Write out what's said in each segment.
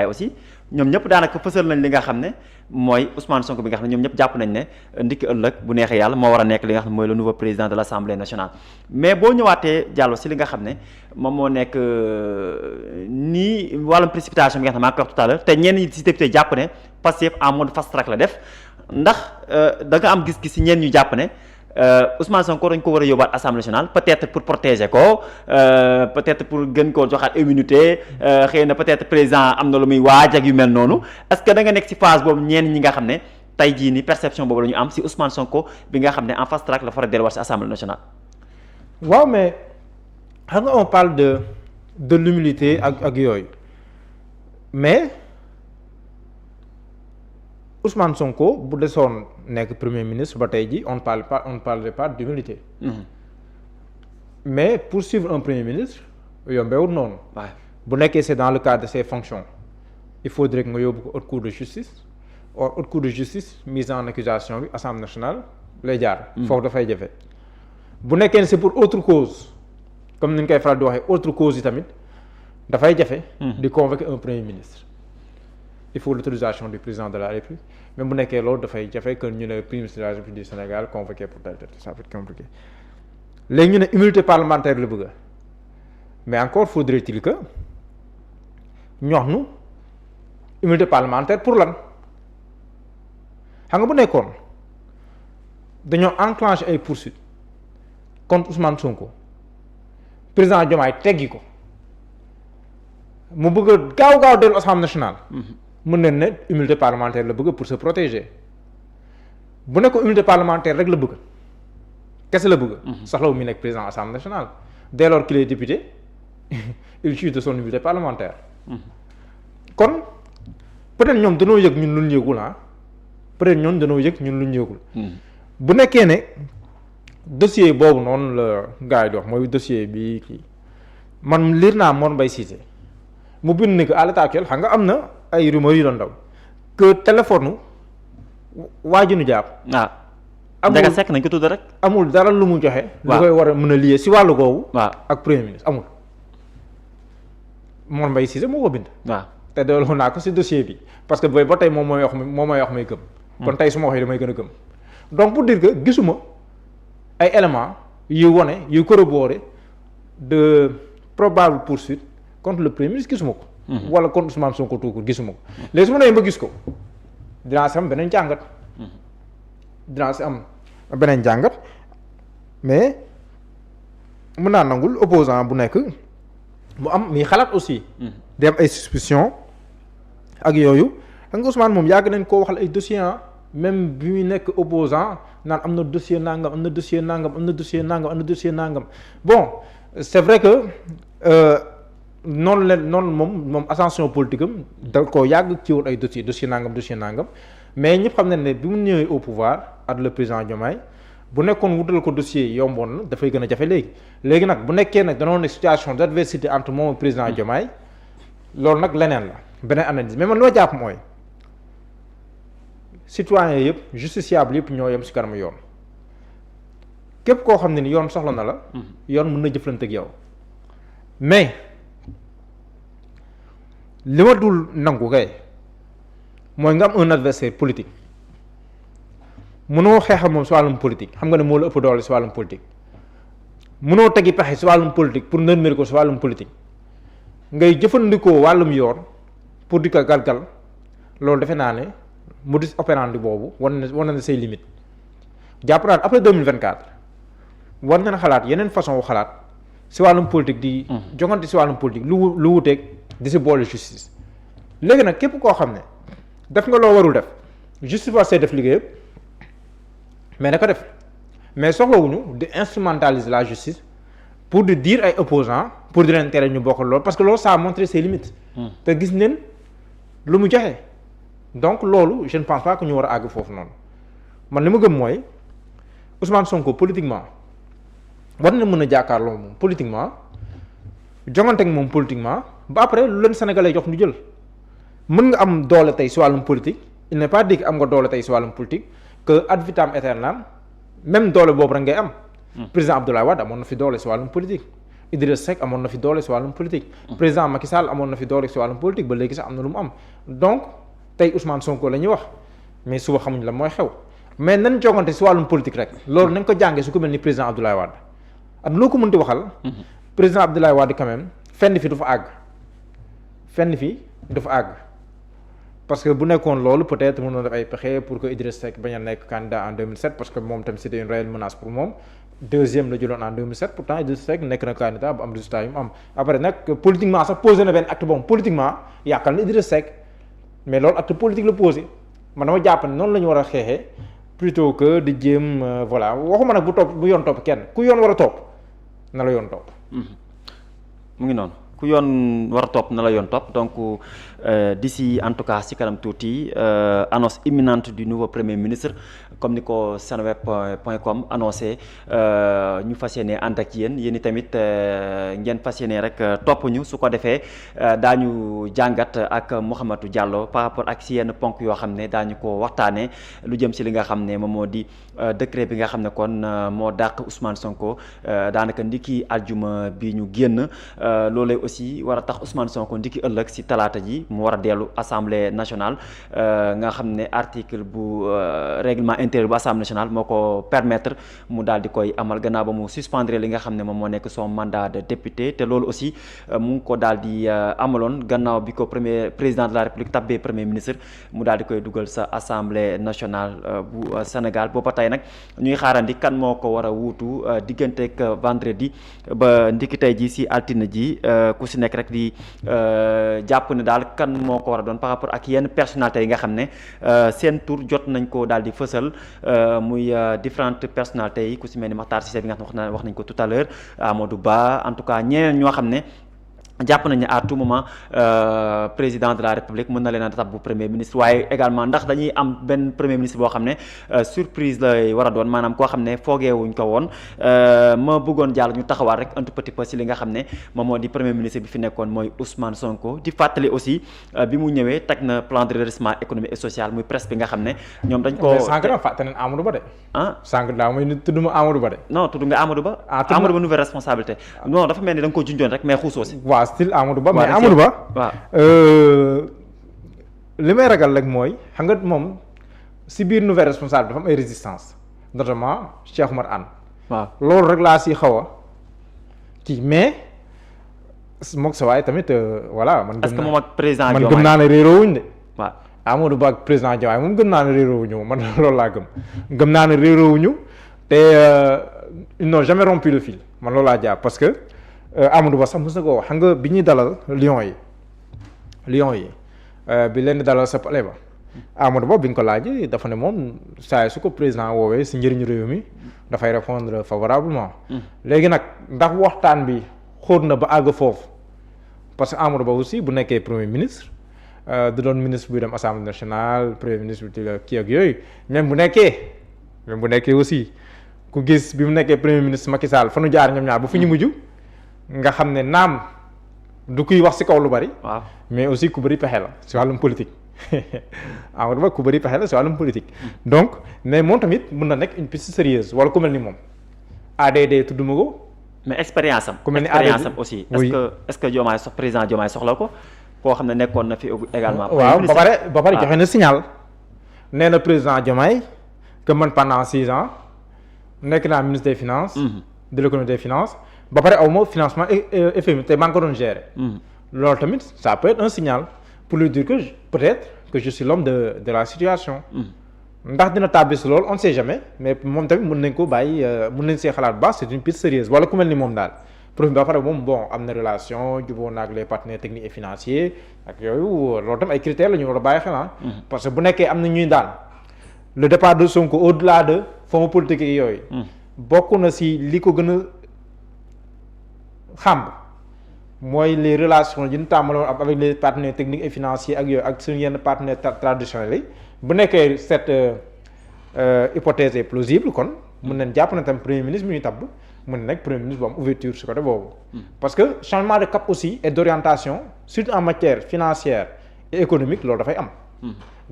aussi ñoom ñëpp daanaka fësal nañ li nga xam ne mooy Ousmane Sonko bi nga xam ne ñoom ñëpp jàpp nañ ne ndikki ëllëg bu neexee yàlla moo war a nekk li nga xam ne mooy le nouveau président de l'Assemblée nationale. mais boo ñëwaatee Diallo si li nga xam ne moom moo nekk nii wàllum précipitation bi nga xam ne maa ngi koy wax tout à l'heure te ñenn ñi si député jàpp ne Pastef en mode fast track la def ndax da nga am gis-gis si ñenn ñu jàpp ne Ousmane Sonko dañ ko war a yóbbaat Assemblée nationale peut-être pour protéger ko peut-être pour gën koo joxaat immunité xëy na peut-être président am na lu muy waaj ak yu mel noonu est-ce que da nga nekk ci phase boobu ñenn ñi nga xam ne tey jii ni perception boobu la ñu am ci Ousmane Sonko bi nga xam ne en fast track la fa war a delluwaat ci Assemblée nationale. waaw mais xam nga on parle de l'humilité ak yooyu mais Ousmane Sonko bu desoon nekk premier ministre ba tey ji on ne parlerait pas d'humilité. mais pour suivre un premier ministre yombewul noonu. bu nekkee c'est dans le cadre de ses fonctions il faudrait que nga yóbbu ko haute cour de justice or haute cour de justice mise en accusation bi Assemblée nationale lay jaar. foofu dafay jafe. bu nekkee ne c'est pour autre cause comme ni ñu koy faral di waxee autre cause yi tamit dafay jafe. di convoquer un premier ministre. il faut l'autorisation du président de la République mais bu nekkee loolu dafay jafe que ñu ne premier ministre de la République du Sénégal convoqué pour tel ça peut être compliqué léegi ñu ne immunité parlementaire la bëgg mais encore faudrait-il que ñox nu immunité parlementaire pour lan xam nga bu nekkoon dañoo enclenché ay poursuites contre Ousmane Sonko président Diomaye teggi ko mu bëgg a gaaw dellu Assemblée nationale. mën nañ ne immunité parlementaire la bëgg pour se protéger bu nekkoon immunité parlementaire rek la bëgg kese la bëgg. soxlawu mi nekk président Assemblée nationale dès lors qu'il est député il jouit de son immunité parlementaire. kon peut-être ñoom dañoo yëg ñun lu ñu yëgul peut-être ñoom dañoo yëg ñun lu ñu yëgul. bu nekkee ne dossier boobu noonu la gars yi di wax mooy dossier bi kii man liir naa Mor Mbaye Cissé mu bind ni que à l'état actuel xam nga am na ay rumeurs yu doon daw que téléphone waa ji nu jàpp. Ndiaga Seck nañ ko tudd rek. amul dara lu mu joxe. lu koy war a mën a lié si wàllu googu. ak premier ministre amul. Mor Mbaye Cissé moo ko bind. te doolu naa ko si dossier bi parce que booy ba tey moom mooy wax may gëm. kon tey su ma waxee damay gën a gëm. donc pour dire que gisuma ay éléments yu wone yu corroborer de probable poursuite contre le premier ministre gisuma ko. wala contre Ousmane Sonko tuukur gisuma ko. léegi su ma nee ba gis ko dinaa si am beneen jàngat. mais mën naa nangul opposant bu nekk mu am muy xalaat aussi. di am ay suspicion ak yooyu xam nga Ousmane moom yàgg nañ koo waxal ay dossiers même bi muy nekk opposant naan am na dossier nangam am na dossier nangam am na dossier nangam am na dossier nangam bon c'est vrai que noonu moom ascension politique am da koo yàgg ci woon ay dossier nangam mais ñëpp xam nañ ne bi mu ñëwee au pouvoir ak le président Diomaye bu nekkoon wutal ko dossier yomboon na dafay gën a jafe léegi nag bu nekkee nag danoo ne situation d'adversité entre moom ak président Diomaye loolu nag leneen la beneen analyse mais man li ma jàpp mooy citoyens yëpp justiciable yëpp ñoo yem si kanamu yoon képp koo xam ne ni yoon soxla na la. yoon mën na jëflante ak yow mais li ma dul nangu kay mooy nga am un adversaire politique mënoo xeexal moom si wàllum politique xam nga ne moo la ëpp doole si wàllum politique mënoo tegi pexe si wàllum politique pour nërmeri ko si wàllum politique ngay jëfandikoo wàllum yoon pour di ko galgal loolu defe naa ne modus operandi boobu war na say limite jàpp naa après 2024 war nañ xalaat yeneen façon wu xalaat si wàllum politique di jongante si wàllum politique lu wuteeg di si boole justice léegi nag képp koo xam ne def nga loo warul def justice war see def liggéeyam mais na ko def mais soxlawuñu di instrumentaliser la justice pour di dire ay opposants pour di leen tere ñu bokk loolu parce que loolu ça a montré ses limites te gis neen lu mu joxe donc loolu je ne pense pas que ñu war a àgg foofu noonu man li ma gëm mooy Ousmane Sonko politiquement war na mën a jàkkaarloo moom politiquement jongante ak moom politiquement ba après lu leen sénégalais jox ñu jël mën nga am doole tey si wàllum politique il n'est pas dit que am nga doole tey si wàllum politique que ad vitam aeternam même doole boobu rek ngay am. président Abdoulaye Wade amoon na fi doole si wàllum politique Idriss Seck amoon na fi doole si wàllum politique. président Macky Sall amoon na fi doole si wàllum politique ba léegi sax am na lu mu am donc tey Ousmane Sonko la ñuy wax mais suba xamuñ la mooy xew mais nañ jogante si wàllum politique rek loolu nañ ko jàngee su ko mel ni président Abdoulaye Wade ak loo ko mënti waxal. président Abdoulaye Wade quand même fenn fi du fa àgg fenn fi du fa àgg parce que bu nekkoon loolu peut-être mënoon def ay pexe pour que Idriss Seck bañ a nekk candidat en 2007 parce que moom tamit c'était une réelle menace pour moom. deuxième la jëloon en 2007 pourtant Idriss Seck nekk na candidat bu am résultat yu mu am après nag politiquement sax posé na benn acte bon politiquement yàqal na Idriss Seck mais loolu acte politique la posé man dama jàpp ne noonu la ñu war a xeexee plutôt que di jéem voilà waxuma nag bu yoon topp kenn ku yoon war a topp na la yoon topp. mu ngi noonu ku yoon war a topp na la yoon topp donc d'ici en tout cas ci kanam tuuti annonce imminente du nouveau premier ministre comme ni ko senweb.com annoncé ñu fas yéene ànd ak yéen i tamit ngeen fas yéene rek topp ñu su ko defee daañu jàngat ak Mouhamadou Diallo par rapport ak ci yenn ponk yoo xam ne daañu ko waxtaanee lu jëm ci li nga xam ne moom moo di décret bi nga xam ne kon moo dàq Ousmane Sonko daanaka ndiki aljuma bi ñu génn loolee aussi war a tax Ousmane Sonko ndiki ëllëg ci talaata ji mu war a dellu assemblée nationale nga xam ne article bu règlement intérieur bu assemblée nationale moo ko permettre mu daal di koy amal gannaaw ba mu suspendre li nga xam ne moom moo nekk son mandat de député te loolu aussi mu ngi ko daal di amaloon gannaaw bi ko président de la république tabbee premier ministre mu daal di koy dugal sa assemblée nationale bu Sénégal booba tey nag ñuy xaarandi kan moo ko war a wuutu digganteeg vendredi ba ndiki tey ji ci altine ji ku ci nekk rek di jàpp ne daal kan moo ko war a doon par rapport ak yenn personnalités yi nga xam ne seen tour jot nañ ko daal di fësal muy différentes personnalités yi ku ci mel ni Makhtar Cissé bi nga xam ne wax nañ ko tout à l'heure Amadou Ba en tout cas ñeneen ñoo xam ne jàpp nañu ne à tout moment président de la république mën na leen a tab bu premier ministre waaye également ndax dañuy am benn premier ministre boo xam ne surprise lay war a doon maanaam koo xam ne foogeewuñ ko woon ma bëggoon jàll ñu taxawaat rek un tout petit peu ci li nga xam ne moom moo di premier ministre bi fi nekkoon mooy Ousmane Sonko di fàttali aussi bi mu ñëwee teg na plan de redressement économique et social muy presse bi nga xam ne ñoom dañ ko sànq na fàtte nañ Amadou Ba de sànq daa may tudd ma Amadou Ba de non tudd nga Amadou Ba Amadou Ba nouvelle responsabilité non dafa mel ni da nga ko junjoon rek mais xuusoo si style Amadou Ba mais Amadou Ba waaw li may ragal rek mooy xam nga moom si biir nouvelle responsable dafa am ay résistance notamment Cheikh Oumar Anne waaw loolu rek laa si xaw a kii mais mook sa waay tamit voilà man est-ce que moom ak président man gëm naa ne réeroowuñ de waaw Amadou Ba ak président Diomaye moom gëm naa ne réeroowuñu moom man loolu laa gëm naa ne réeroowuñu te ils n'ont jamais rompu le fil man loolu laa jàpp parce que Amadou Ba sax mos na ko wax xam nga bi ñuy dalal Lions yi bi leen di dalal sa palais ba Amadou Ba bi ñu ko laajee dafa ne moom saa su ko président woowee si njëriñu réew mi dafay répondre favorablement léegi nag ndax waxtaan bi xóot na ba àgg foofu parce que Amadou Ba aussi bu nekkee premier ministre du doon ministre buy dem assemblée nationale premier ministre bi kii ak yooyu même bu nekkee aussi ku gis bi mu nekkee premier ministre Macky Sall fa nu jaar ñoom ñaar ba fu ñu mujj nga xam ne naam du kuy wax ci kaw lu bari. waaw mais aussi ku bari pexe la ci wàllum politique Amadou Ba ku bari pexe la ci wàllum politique. donc mais moom tamit mën na nekk une piste sérieuse wala ku mel ni moom ADD tudduma ko. mais expérience am. ku mel ni expérience am aussi. est-ce que Diomaye président Diomaye soxla ko koo xam ne nekkoon na fi également. waaw ba pare joxe na signal. nee na président Diomaye que man pendant 6 ans nekk naa ministre des finances. de l'économie des finances. ba pare aw ma financement FMI te maa ngi ko doon gérer. loolu tamit ça peut être un signal pour lui dire que peut-être que je suis l'homme de la situation. ndax dina tàbbi si loolu on ne sait jamais mais moom tamit mën nañ ko bàyyi mën nañ see xalaat baax c'est une piste sérieuse wala ku mel ni moom daal. profil ba pare moom bon am na relation jubóo na ak les partenaires techniques et financiers ak yooyu loolu tam ay critères la ñu war a bàyyi xel parce que bu nekkee am na ñuy daan le départ de Sonko au-delà de fonds politique yi yooyu. bokk na si li ko gën a xam mooy les relations yi ñu tàmbaloon avec les partenaires techniques et financiers ak yooyu ak suñu yenn partenaires traditionnels yi bu nekkee cette hypothèse est plausible kon mën nañ jàpp na tam premier ministre bi ñuy tabb mën na nekk premier ministre bu am ouverture sur côté boobu. parce que changement de cap aussi et d'orientation surtout en matière financière et économique loolu dafay am.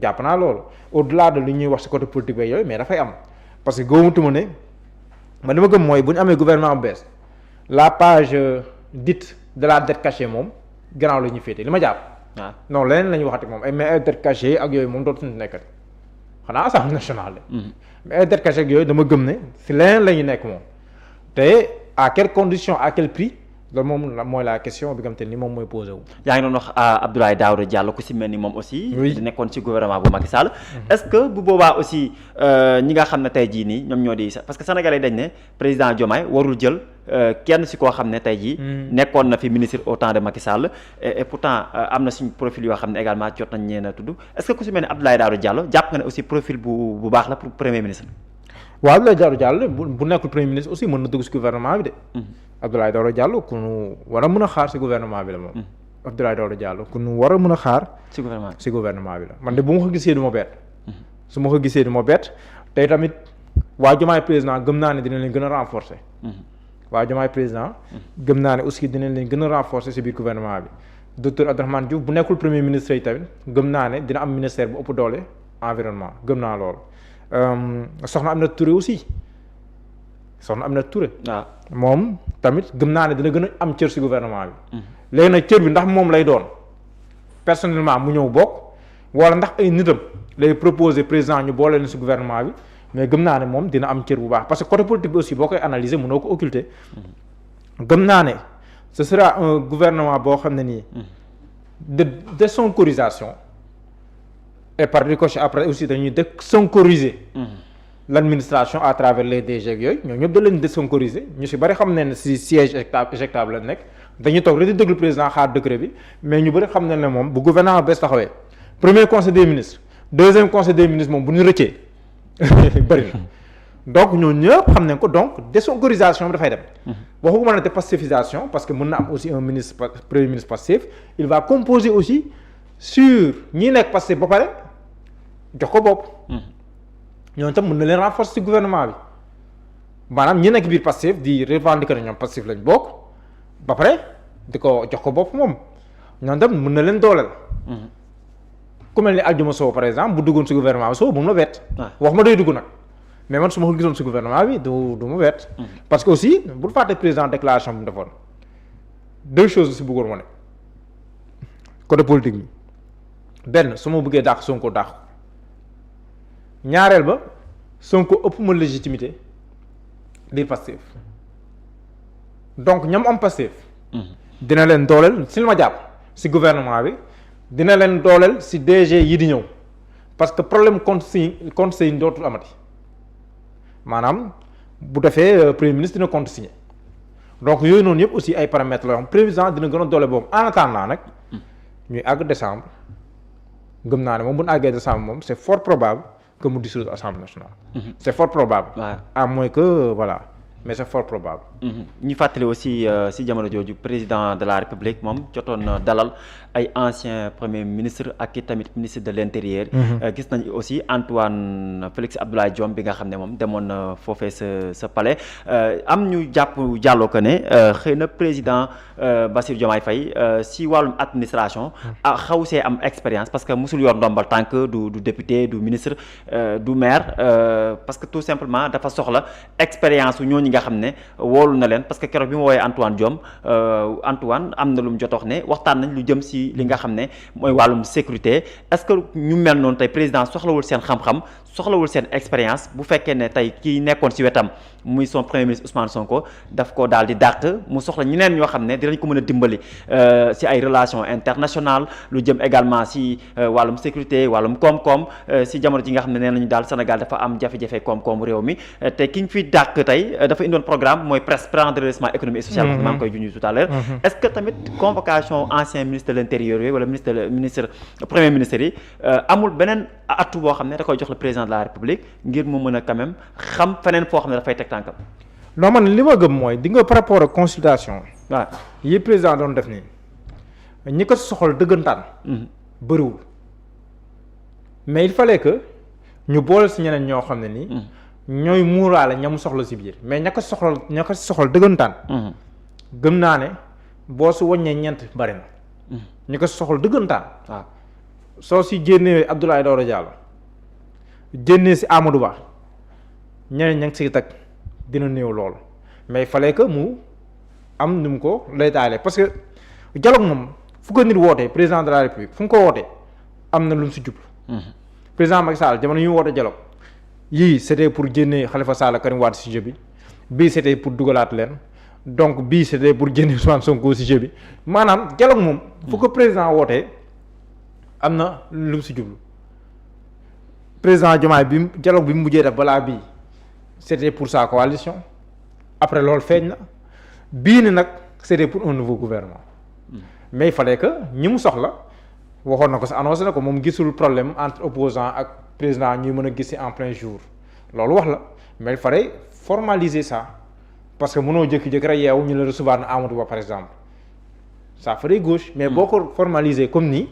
jàpp naa loolu au-delà de li ñuy wax ci côté politique beeg yooyu mais dafay am parce que góobatuma ne man li ma gëm mooy bu ñu amee gouvernement bu bees la page dite de la dette cachée moom gannaaw la ñuy féete li ma jàpp. waaw non leneen la ñuy waxati moom mais ay dette cachée ak yooyu moom dootuñu nekkati xanaa assemblée nationale la. mais ay dette cachée ak yooyu dama gëm ne si leneen la ñu nekk moom te à quelles conditions à quel prix. loolu moom mooy la question bi nga xamante ni moom mooy posé wu. yaa ngi doon wax Abdoulaye Daouda Diallo ku si mel ni moom aussi. di nekkoon ci gouvernement bu Macky Sall. est-ce que bu boobaa aussi ñi nga xam ne tey jii nii ñoom ñoo di parce que sénégalais dañ ne président Diomaye warul jël kenn si koo xam ne tey jii. nekkoon na fi ministre au temps de Macky Sall et pourtant am na suñu profil yoo xam ne également jot nañ ñeen a tudd est-ce que ku si mel ni Abdoulaye Daouda Diallo jàpp nga ne aussi profil bu baax la pour premier ministre. waaw Abdoulaye Daouda Diallo bu nekkul premier ministre aussi mën na dugg si gouvernement bi de. Abdoulaye Daouda Diallo ku nu war a mën a xaar si gouvernement bi la moom. Abdoulaye Daouda Diallo ku nu war a mën a xaar. si gouvernement bi la man de bu ma ko gisee du ma bett. su ma ko gisee du ma bett tey tamit waa Diomaye président gëm naa ne dina leen gën a renforcer. waa Diomaye président. gëm naa ne aussi dina leen gën a renforcer si biir gouvernement bi docteur Abdourahmane Diouf bu nekkul premier ministre yi tamit gëm naa ne dina am ministère bu ëpp doole environnement gëm naa loolu. soxna Aminata Touré aussi soxna Aminata Touré. waaw moom tamit gëm naa ne dina gën a am cër ci gouvernement bi. léegi nag cër bi ndax moom lay doon personnellement mu ñëw bokk wala ndax ay nitam lay proposer président ñu boole leen ci gouvernement bi mais gëm naa ne moom dina am cër bu baax parce que côté politique bi aussi boo koy analyser mënoo ko occulter. gëm naa ne ce sera un gouvernement boo xam ne nii. de désonkorisation. et par ricochet après aussi dañuy désonkoriser l'administration à travers les DG yooyu ñoom ñëpp da leen désonkoriser ñu si bëri xam ne si siège éjectable la nekk dañuy toog rek di déglu président xaar décret bi mais ñu bëri xam ne moom bu gouvernement bees taxawee premier conseil des ministres deuxième conseil des ministres moom bu ñu rëccee bëri na donc ñooñu ñëpp xam nañ ko donc désonkorisation bi dafay dem waxuma ne te pastéfisation parce que mën na am aussi un ministre premier ministre Pastef il va composer aussi sur ñi nekk Pastef ba pare jox ko bopp ñooñu tam mën na leen renforcer ci gouvernement bi maanaam ñi nekk biir Pastef di revendiquer ne ñoom Pastef lañ bokk ba pare di ko jox ko bopp moom ñooñu tam mën na leen dooleel. ku mel ni Aldiouma Sow par exemple bu duggoon ci gouvernement bi Sow bu ma bett. wax ma day dugg nag mais man su ma ko gisoon ci gouvernement bi du ma bett. parce que aussi bul fàtte président déclaration bu mu defoon deux choses ci bëggoon ma ne côté politique bi benn su ma bëggee dàq Sonko dàq ñaareel ba Sonko ëpp ma légitimité biir Pastef donc ñam am Pastef dina leen dooleel si li ma jàpp si gouvernement bi dina leen dooleel si DG yi di ñëw parce que problème compte signé dootul amati maanaam bu defee premier ministre dina compte signé donc yooyu noonu yëpp aussi ay paramètres la yoo xam président dina gën a doole boobu en attendant nag ñuy àgg décembre gëm naa ne moom bu ñu àggee décembre moom c'est fort probable que mu dissoudre l'Assemblée nationale. C'est fort probable. À moins que voilà mais c'est fort probable. ñu fàttali aussi si jamono jooju président de la République moom jotoon na dalal ay anciens premiers ministres ak i tamit ministre de l'intérieur. gis nañ aussi Antoine Félix Abdoulaye Diome bi nga xam ne moom demoon na foofee sa palais am ñu jàpp jàlloo ko ne xëy na président Bassirou Diomaye Faye si wàllum administration. xaw see am expérience parce que musul yor ndombal tànk du député du ministre du maire parce que tout simplement dafa soxla expérience ñooñu nga xam ne woolu na leen parce que keroog bi ma woowee Antoine Diome Antoine am na lu mu jot wax ne waxtaan nañ lu jëm si li nga xam ne mooy wàllum sécurité est-ce que ñu mel noonu tey président soxlawul seen xam-xam soxlawul seen expérience bu fekkee ne tey kii nekkoon si wetam muy son premier ministre Ousmane Sonko daf ko daal di dàq mu soxla ñeneen ñoo xam ne dinañ ko mën a dimbali si ay relations internationales lu jëm également si wàllum sécurité wàllum koom-koom si jamono ji nga xam ne nee nañu daal Sénégal dafa am jafe-jafe koom-koom réew mi te ki ñu fi dàq tey dafa indoon programme mooy presse plan de redressement économique et social maa ngi koy junj tout à l'heure est-ce que tamit convocation ancien ministre de l'intérieur yooyu wala ministre premier ministre yi amul beneen atu boo xam ne da koy jox le président de la République ngir mu mën a quand même xam feneen foo xam ne dafay teg tànkam. non man li ma gëm mooy di nga par rapport ak consultation waaw yi président doon def nii ñi ko soxal dëggantaan bëriwul mais il fallait que ñu boole si ñeneen ñoo xam ne nii ñooy muuraale ñamu soxla si biir mais ña ko soxal dëggantaan gëm naa ne boo si wàññee ñeent bari na ñu ko soxal dëggantaan waaw soo si génnee Abdoulaye Daouda Diallo génnee si Amadou Ba ñeneen ña ngi siy teg dina néew loolu mais il fallait que mu am nu mu ko lay taalee parce que dialogue moom fu ko nit wootee président de la république fu mu ko wootee am na lu mu si jublu. président Macky Sall jamono yu woote dialogue yii c'était pour génne Khalifa Sall Karim Wade si jeu bi bii c'était pour dugalaat leen donc bii c'était pour génne Ousmane Sonko si jeu bi maanaam dialogue moom. fu ko président wootee am na lu mu si jublu président Diomaye bi dialogue bi mu mujjee def balaa bii c'était pour sa coalition après loolu feeñ na bii ni nag c'était pour un nouveau gouvernement mais il fallait que ñi mu soxla waxoon na ko sa annoncé na ko moom gisul problème entre opposant ak président ñuy mën a gis en plein jour loolu wax la mais il fallait formaliser ça parce que mënoo jékki-jékki rek yeewu ñu la recevoir na Amadou Ba par exemple ça ferait gauche mais boo ko formaliser comme nii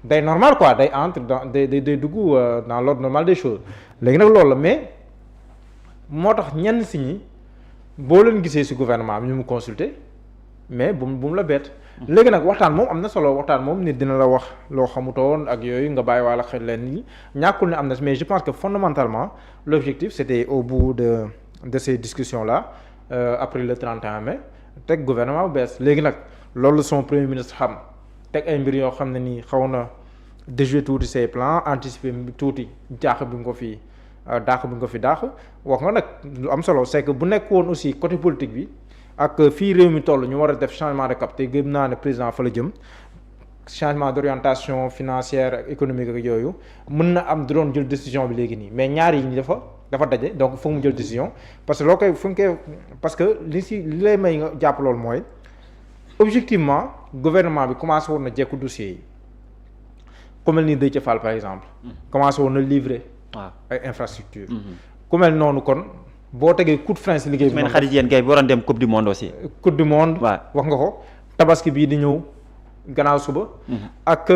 day normal quoi day entre dans day dugg dans l'ordre normal des choses léegi nag loolu la mais moo tax ñenn si ñi boo leen gisee si gouvernement bi ñu mu consulter mais bu mu la bett léegi nag waxtaan moom am na solo waxtaan moom nit dina la wax loo xamutoon ak yooyu nga bàyyi wàlla xel leen ni ñàkkul ne am na mais je pense que fondamentalement l'objectif c'était au bout de ces discussions là après le 31 mai teg gouvernement bu bees léegi nag loolu son premier ministre xam teg ay mbir yoo xam ne nii xaw na déjouer tuuti ses plans anticiper tuuti jaax bi nga ko fi daax bi nga ko fi daax wax nga nag lu am solo c'est que bu nekk woon aussi côté politique bi ak fii réew mi toll ñu war a def changement de cap te gëm naa ne président fa la jëm changement d'orientation financière ak économique ak yooyu mën na am du doon jël décision bi léegi nii mais ñaar yi ñi dafa daje donc foog mu jël décision parce que loo koy fu mu koy parce que li lay may nga jàpp loolu mooy objectivement gouvernement bi commencé woon na jekku dossiers yi ku mel ni Déthié Fall par exemple commencé woon na livrer ay infrastructure ku mel noonu kon boo tegee coup de frein si liggéey bi noonu xarit yéen kay bi waroon dem coupe du monde aussi coupe du monde wax nga ko tabaski bii di ñëw gannaaw suba ak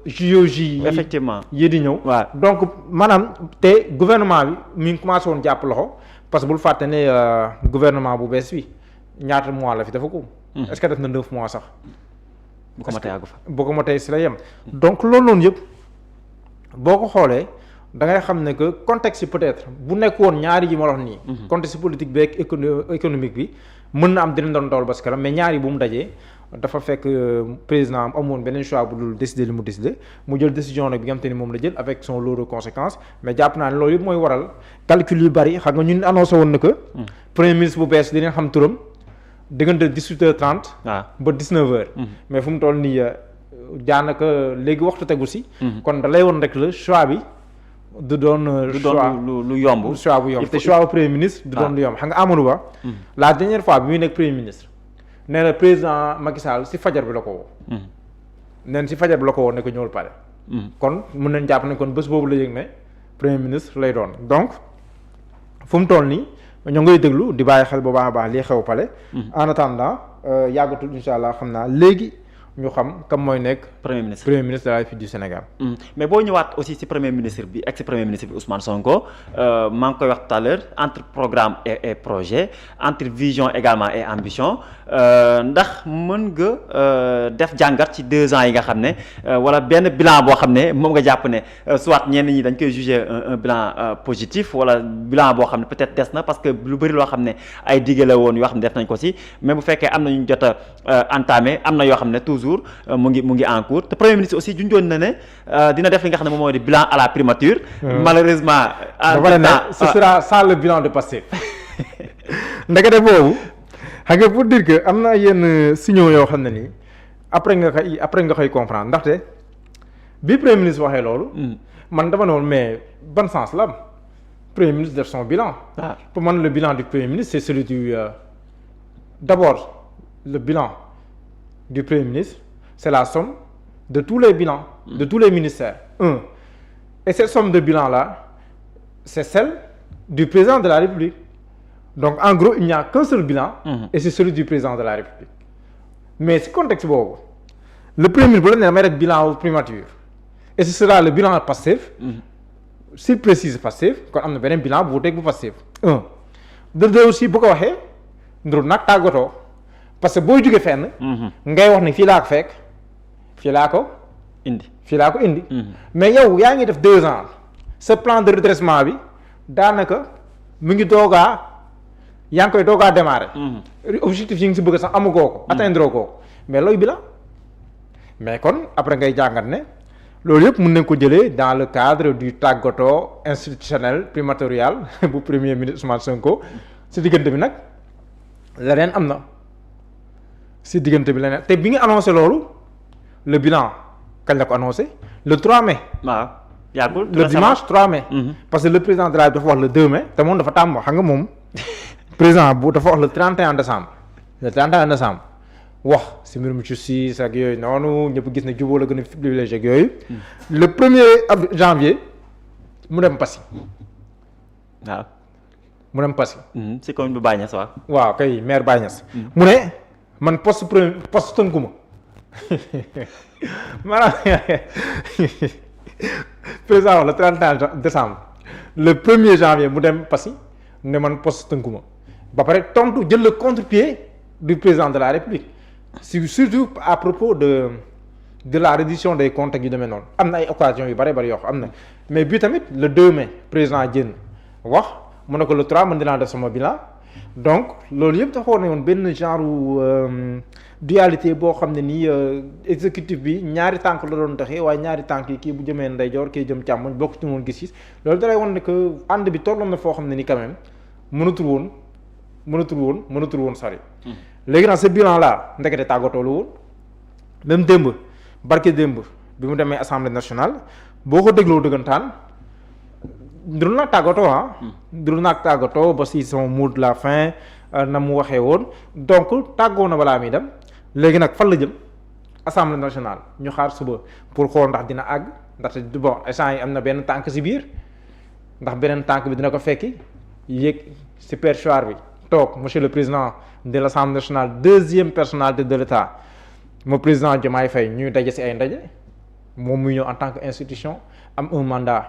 JOJ effectivement yi di ñëw donc maanaam te gouvernement bi mi ngi commencé woon jàpp loxo parce que bul fàtte ne gouvernement bu bees bi ñaata mois la fi dafa ko est-ce que def na 9 mois sax bu ko matee àggu fa bu ko matee si la yem donc loolu noonu yëpp boo ko xoolee da ngay xam ne que contexte peut-être bu nekk woon ñaari yi ma wax nii contexte politique bi ak économique bi mën na am dinañ doon dawal ba si kanam mais ñaari bu mu dajee dafa fekk président am amoon beneen choix bu dul décider li mu décider mu jël décision nag bi nga xam te ni moom la jël avec son lot de conséquences mais jàpp naa ne loolu yëpp mooy waral calcul yu bari xam nga ñun annoncé woon na que premier ministre bu bees dinañ xam turam diggante 18h30 ba 19h mais fu mu toll nii daanaka léegi waxtu tegu si kon da lay woon rek le choix bi du doon choix lu yomb choix bu yomb te choix bu premier ministre du doon lu yomb xam nga Amadou Ba la dernière fois bi muy nekk premier ministre nee na président Macky Sall si fajar bi la ko woo neen si fajar bi la ko woo ne ko ñëwul pare kon mën nañ jàpp ne kon bés boobu la yëg ne premier ministre lay doon donc fu mu toll nii ñoo ngay déglu di bàyyi xel bu baax a baax lii xew pale en attendant yàggatul insha allah xam naa léegi ñu xam kam mooy nekk premier ministre de la République du Sénégal. mais boo ñëwaat aussi ci premier ministre bi ex premier ministre bi Ousmane Sonko maa ngi koy wax tout à l'heure entre programme et projet entre vision également et ambition ndax mën nga def jàngat ci 2 ans yi nga xam ne wala benn bilan boo xam ne moom nga jàpp ne soit ñenn ñi dañ koy juger un bilan positif wala bilan boo xam ne peut-être des na parce que lu bari loo xam ne ay dige la woon yoo xam ne def nañ ko ci mais bu fekkee am na ñu jot a entamé am na yoo xam ne toujours mu ngi en cours te premier ministre aussi junjoon na ne dina def li nga xam ne moom mooy di bilan à la primature. malheureusement. ce sera sans le bilan de Pastef. ndekete boobu xam nga pour dire que am na yenn signaux yoo xam ne nii après nga koy comprendre ndaxte bi premier ministre waxee loolu. man dama ne woon mais ban sens la am premier ministre def son bilan. pour man le bilan du premier ministre c'est celui du d'abord le bilan du premier ministre c'est la somme de tous les bilans de tous les ministères et cette somme de bilan là c'est celle du président de la République donc en gros il n'y a qu'un seul bilan et c'est celui du président de la République mais si contexte boobu le premier ministre bu la nee may rek bilan primature et ce sera le bilan Pastef s'il précise Pastef kon am na beneen bilan bu teg bu Pastef de deux aussi bu ko waxee nduru nag tàggatoo parce que booy jóge fenn ngay wax ne fii laa ko fekk fii laa ko indi mais yow yaa ngi def 2 ans ce plan de redressement bi daanaka mu ngi doogaa yaa ngi koy doog a démarrer. objectif yi nga si bëgg sax amagoo ko. atteindre ko mais looy bilan mais kon après ngay jàngat ne loolu yëpp mën nañ ko jëlee dans le cadre du tàggatoo institutionnel primatorial bu premier ministre Ousmane Sonko si diggante bi nag leneen am na si diggante bi leneen te bi nga annoncé loolu le bilan kañ la ko annoncé le 3 mai. waaw yàggul le dimanche 3 mai. parce que le président de la République dafa wax le 2 mai te moom dafa tàmm xam nga moom président bu dafa wax le 31 décembre le 31 décembre. wax si mbirum justice ak yooyu noonu ñëpp gis ne jubóo la gën a privilégié ak yooyu le 1er janvier mu dem Passy. waaw mu dem Passy. si commune bu Baye Niass waaw. waaw kay maire Baye Niass. mu ne man poste tënku ma maanaam président le 31 décembre le 1er janvier mu dem Passy ne man poste tënku ma ba pare tontu jël le contre-pied du président de la République. surtout à propos de la reddition des comptes yu demee noonu am na ay occasions yu bari yoo xam am na mais bii tamit le 2 mai président génn wax mu ne ko le 3 mën dinaa def sama bilan donc loolu yëpp dafa war ne woon benn genre dualité boo xam ne nii exécutif bi ñaari tànk la doon taxee waaye ñaari tànk yi kii bu jëmee ndeyjoor kii jëm càmmoñ bokk ci woon gis-gis loolu dalay won ne que ànd bi tolloon na foo xam ne ni quand même mënatul woon sori. léegi nag ce bilan là ndekete tàggatoo la woon même démb barke démb bi mu demee assemblée nationale boo ko dégloo dëggantaan nduru naag tàggatoo ba si son mot de la fin na mu waxee woon donc tàggoo na balaa muy dem léegi nag fan la jëm assemblée nationale ñu xaar suba pour xool ndax dina àgg ndaxte bon instant yi am na benn tànk si biir ndax beneen tànk bi dina ko fekki yéeg si perchoir bi toog monsieur le président de l'Assemblée nationale deuxième personnalité de l'État mo président Diomaye Faye ñuy daje ci ay ndaje moom muy ñëw en tant que institution am un mandat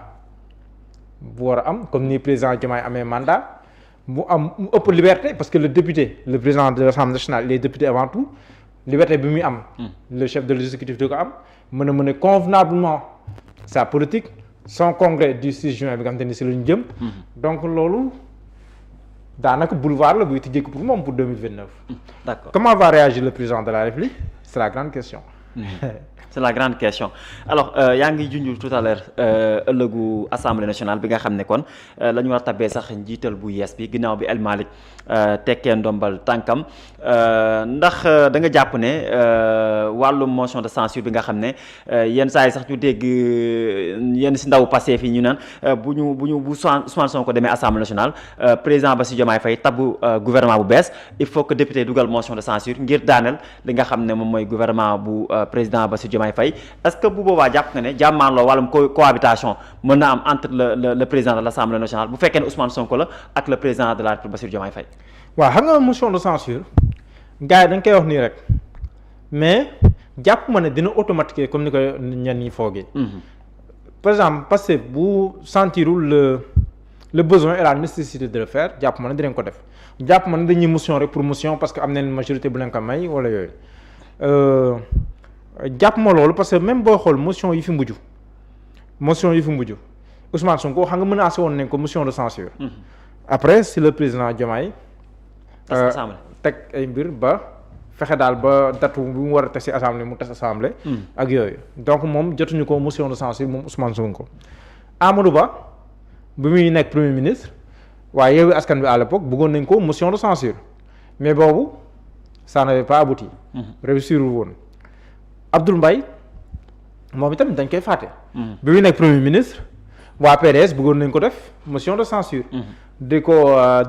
bu war a am comme ni président Diomaye amee mandat mu ëpp liberté parce que le président de l'Assemblée nationale il est député avant tout liberté bi muy am le chef de l'exécutif di ko am mën a mener convenablement sa politique son congrès du 6 juin bi nga xam te ni ci la ñu jëm donc loolu daanaka boulevard la buy tijjeeku pour moom pour 2029. D'accord. Comment va réagir le président de la République? C'est la grande question. C'est la grande question alors yaa ngi junj tout à l'heure ëllëgu assemblée nationale bi nga xam ne kon la ñu war a tabbee sax njiital bu yees bi ginnaaw bi El Malick tekkee ndombal tànkam ndax da nga jàpp ne wàllum motion de censure bi nga xam ne yenn saa yi sax ñu dégg yenn si ndaw Pastef yi ñu naan bu Ousmane Sonko demee assemblée nationale président Bassirou Diomaye Faye tabbu gouvernement bu bees il faut que député dugal motion de censure ngir daaneel li nga xam ne moom mooy gouvernement bu président Bassirou Diomaye Faye est-ce que bu boobaa jàpp nga ne jàmmaarloo wàllum cohabitation mën na am entre le président de l'Assemblée nationale bu fekkee ne Ousmane Sonko la ak le président de la République Bassirou Diomaye Faye. waaw xam nga motion de censure gars yi dañ koy wax nii rek mais jàpp ma ne dina automatiquer comme ni ko ñenn ñi foogee. par exemple parce que bu sentirul le besoin et la nécessité de le faire jàpp ma ne dinañ ko def jàpp ma ne dañuy motion rek pour motion parce que am nañ majorité bu leen ko may wala yooyu. jàpp ma loolu parce que même boo xool motion yi fi mujj Ousmane Sonko xam nga menacé woon nañ ko motion de censure après si le président Diomaye teg ay mbir ba fexe daal ba datu bi mu war a teg si assemblée mu teg assemblée ak yooyu donc moom jotuñu ko motion de censure moom Ousmane Sonko Amadou Ba bi muy nekk premier ministre waaye Yewwi Askan Wi à l'époque bëggoon nañ ko motion de censure mais boobu ça n'avait pas abouti réussir woon Abdoul Mbaye moom itam dañ koy fàtte. bi muy nekk premier ministre waa PDS bëggoon nañ ko def motion de censure di ko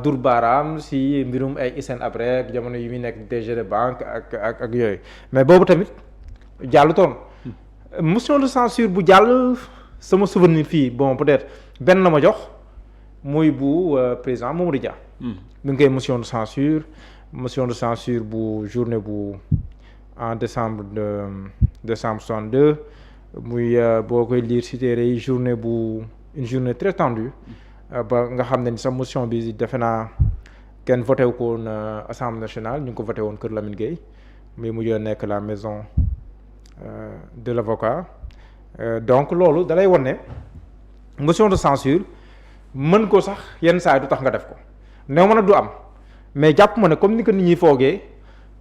dur baaraam si mbirum ay Hissène Habré ak jamono yi muy nekk DG de banque ak yooyu mais boobu tamit jàllutoon motion de censure bu jàll sama souvenir fii bon peut-être benn la ma jox muy bu président Mamadou Dia. mi ngi koy motion de censure bu journée bu en décembre 62 muy boo koy lire ci téere yi une journée très tendue ba nga xam ne ni sa motion bi defe naa kenn voté wu ko woon assemblée nationale ñu ngi ko voté woon Kër Lamine Gueye muy mujjee nekk la maison de l'avocat donc loolu dalay won ne motion de censure mën ko sax yenn saa yi du tax nga def ko néew mën a du am mais jàpp ma ne comme ni ko nit ñi foogee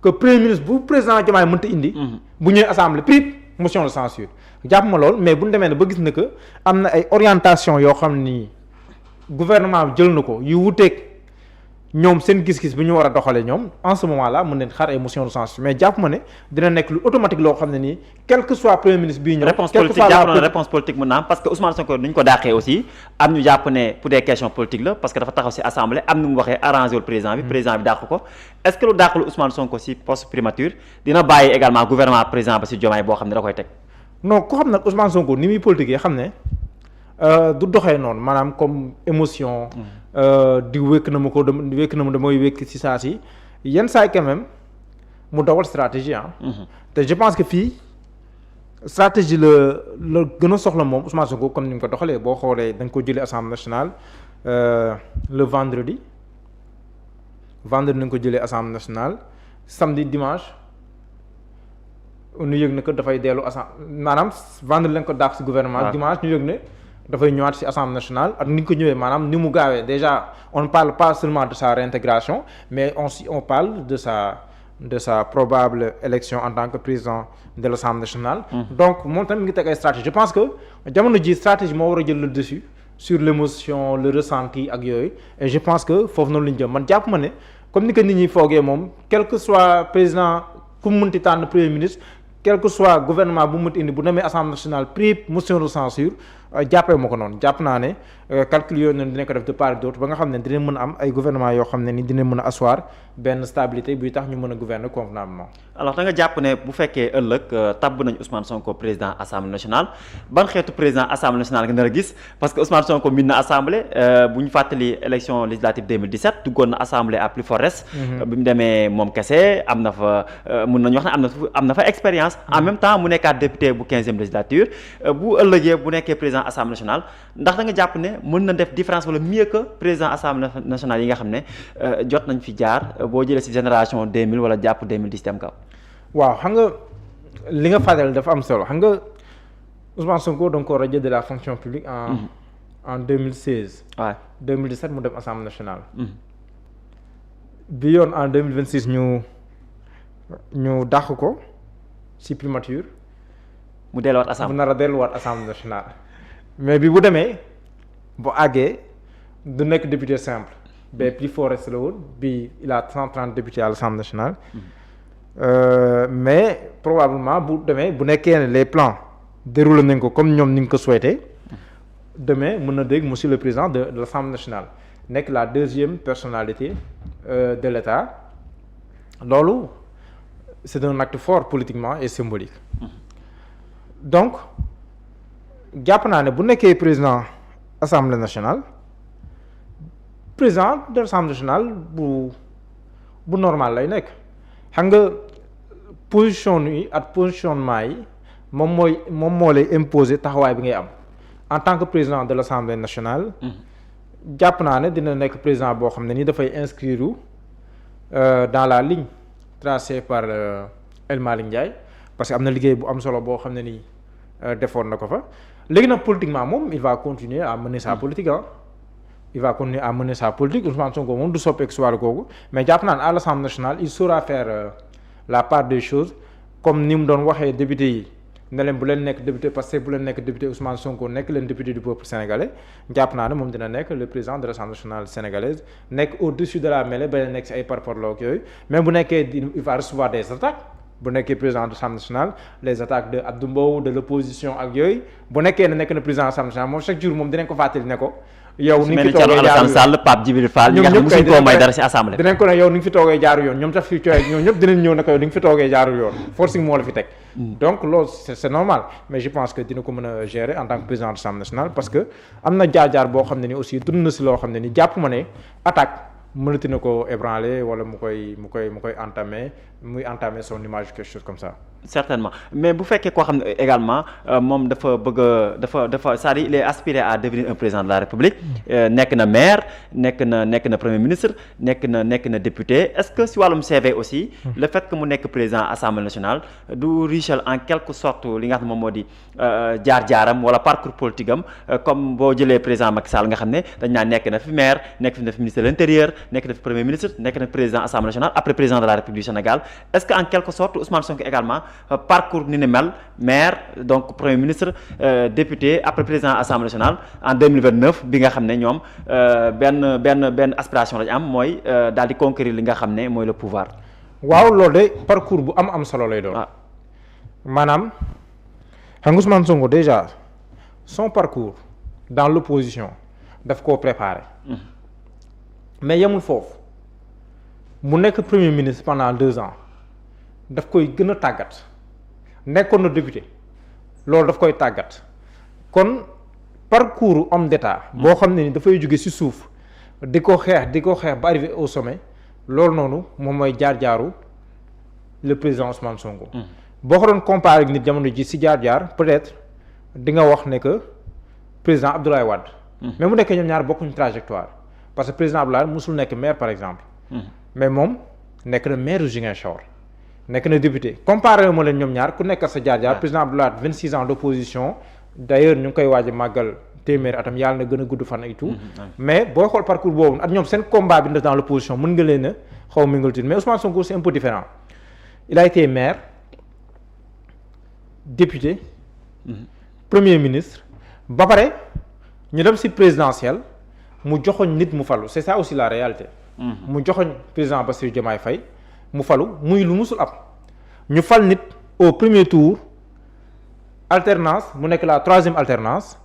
que premier ministre bu président Diomaye mënta indi. bu ñëwee assemblée prip motion de censure jàpp ma lool mais bu ñu demee ne ba gis ne que am na ay orientation yoo xam ni gouvernement bi jël na ko yu wuteeg ñoom seen gis-gis bi ñu war a doxalee ñoom en ce moment là mën nañ xaar ay motion de censure mais jàpp ma ne dina nekk lu automatique loo xam ne nii quel que soit premier ministre bii ñëw. réponse politique mën naa am parce que Ousmane Sonko ni ñu ko dàqee aussi am ñu jàpp ne pour des questions politiques la parce que dafa taxaw ci assemblée am nu mu waxee arrangé wul président bi président bi dàq ko est-ce que lu dàqul Ousmane Sonko ci poste primature dina bàyyi également gouvernement président ba ci Diomaye boo xam ne da koy teg. non ku xam nag Ousmane Sonko ni muy politique xam ne du doxee noonu maanaam comme émotion. di wékk na ma ko damay wékk ci saa si yenn saa yi quand même mu dawal stratégie te je pense que fii stratégie la gën a soxla moom Ousmane Sonko comme ni mu ko doxalee boo xoolee da nga ko jëlee assemblée nationale le vendredi nañ ko jëlee assemblée nationale samedi dimanche ñu yëg ne que dafay dellu assemblée maanaam vendredi lañ ko dàq ci gouvernement dimanche ñu yëg ne dafay ñëwaat ci assemblée nationale ak ni ñu ko ñëwee maanaam ni mu gaawee déjà on ne parle pas seulement de sa réintégration mais on parle de sa probable élection en tant que président de l'Assemblée nationale. Donc moom tamit mi ngi teg ay stratégie je pense que jamono ji stratégie moo war a jël le dessus sur l'émotion le ressenti ak yooyu et je pense que foofu noonu la ñu jëm man jàpp ma ne comme ni ko nit ñi foogee moom quel que soit président ku mu mënti tànn premier ministre quel que soit gouvernement bu mu mënti indi bu demee Assemblée nationale pris motion de censure jàppee ma ko noonu jàpp naa ne calcul yooyu noonu dinañ ko def de part et d'autre ba nga xam ne dinañ mën a am ay gouvernement yoo xam ne ni dinañ mën a asseoir benn stabilité buy tax ñu mën a gouverner convenablement. alors da nga jàpp ne bu fekkee ëllëg tabb nañ Ousmane Sonko président assemblée nationale ban xeetu président assemblée nationale nga nar a gis parce que Ousmane Sonko min na assemblée bu ñu fàttali élection législative 2017 duggoon na assemblée à plus force. bi mu demee moom kese am na fa mën nañu wax ne am na fa expérience. en même temps mu nekkaat député bu 15e législature bu ëllëgee bu nekkee président assemblée nationale ndax da nga jàpp ne mën na def différence wala mieux que président assemblée nationale yi nga xam ne jot nañ fi jaar boo jëlee ci génération 2000 wala jàpp 2010 dem kaw. waaw xam nga li nga fàttali dafa am solo xam nga Ousmane Sonko da nga ko radié de la fonction publique en 2016. waaw 2017 mu dem assemblée nationale. bi yoon en 2026 ñu dàq ko ci primature. mu delluwaat assemblée mu nar a delluwaat assemblée nationale. mais bi bu demee bu àggee du nekk député simple. ba plus fort reste la woon bi il a 130 députés à l'Assemblée nationale. Mais probablement bu demee bu nekkee ne les plans déroulé nañ ko comme ñoom ni nga ko souhaité demain mën na dégg monsieur le président de l'Assemblée nationale nekk la deuxième personnalité de l'État loolu c'est un acte fort politiquement et symbolique. Donc jàpp naa ne bu nekkee président Assemblée nationale président de l'Assemblée nationale bu normal lay nekk. xam nga position yi ak positionnement yi moom moo lay imposer taxawaay bi ngay am en tant que président de l'Assemblée nationale. jàpp naa ne dina nekk président boo xam ne ni dafay inscrire dans la ligne tracée par El Malick Ndiaye parce que am na liggéey bu am solo boo xam ne ni defoon na ko fa léegi nag politiquement moom il va continuer à mener sa politique il va continuer à mener sa politique Ousmane Sonko moom du soppeeku si wàllu googu mais jàpp naa ne à l'Assemblée nationale il saura faire la part des choses comme ni mu doon waxee député yi ne leen bu leen nekk député parce que bu leen nekk député Ousmane Sonko nekk leen député du peuple sénégalais jàpp naa ne moom dina nekk le président de l'Assemblée nationale sénégalaise nekk au-dessus de la mêlée ba nekk si ay parparloo ak yooyu mais bu nekkee il va recevoir des attaques bu nekkee président de l'Assemblée nationale les attaques de Abdou Mbow de l'opposition ak yooyu bu nekkee ne nekk na président de l'Assemblée nationale moom chaque jour moom dinañ ko fàttali ne ko yow ni nga fi toogee jaaru yoon Sall Pape Djibril Fall ñi nga xam ne musuñ koo may dara ci assemblée dinañ ko ne yow ni nga fi toogee jaaru yoon ñoom tax fi cooy ñoom ñëpp dinañ ñëw ne ko yow ni nga fi toogee jaaru yoon forcing moo la fi teg donc loolu c'est normal mais je pense que dina ko mën a gérer en tant que président de l'Assemblée nationale parce que am na jaar-jaar boo xam ne ni aussi dund na si loo xam ne ni jàpp ma ne attaque mënati na ko ébranler wala mu koy entamer muy entamer son image quelque chose comme ça certainement mais bu fekkee koo xam ne également moom dafa bëgg a dafa c'est-à-dire il est aspiré à devenir un président de la République nekk na maire nekk na premier ministre nekk na député est-ce que si wàllum CV aussi le fait que mu nekk président Assemblée nationale du richel en quelque sorte li nga xam ne moom moo di jaar-jaaram wala parcours politique am comme boo jëlee président Macky Sall nga xam ne dañ naan nekk na fi maire nekk na fi ministre de l'intérieur nekk na fi premier ministre nekk na président Assemblée nationale après président de la République du Sénégal est-ce que en quelque sorte Ousmane Sonko également parcours ni mel maire donc premier ministre député après président Assemblée nationale en 2029 bi nga xam ne ñoom benn aspiration lañu am mooy daal di conquérir li nga xam ne mooy le pouvoir. waaw loolu de parcours bu am solo lay doon. maanaam xam nga Ousmane Sonko déjà son parcours dans l'opposition daf koo préparé. mais yemul foofu mu nekk premier ministre pendant 2 ans daf koy gën a tàggat nekkoon na député loolu daf koy tàggat kon parcours homme d'état boo xam ne ni dafay jóge ci suuf di ko xeex ba arrivé au sommet loolu noonu moom mooy jaar-jaaru le président Ousmane Sonko. boo ko doon comparé ak nit jamono ji ci jaar-jaar peut-être di nga wax ne que président Abdoulaye Wade. mais mu nekkee ñoom ñaar bokkuñu trajectoire parce que président Abdoulaye musul nekk maire par exemple. mais moom nekk na maire Ziguinchor nekk na député comparé moo leen ñoom ñaar ku nekk sa jaar-jaar président Abdoulaye 26 ans d'opposition d'ailleurs ñu ngi koy waaj a màggal téeméeri atam yàlla na gën a gudd fan et tout. mais booy xool parcours boobu ak ñoom seen combat bi dans l'opposition mën nga leen a xaw a méngal mais Ousmane Sonko c'est un peu différent il a été maire député premier ministre ba pare ñu dem ci présidentielle mu joxoñ nit mu falu c'est ça aussi la réalité. mu joxoñ président Bassirou Diomaye Faye mu falu muy lu musul am ñu fal nit au premier tour alternance mu nekk la 3e alternance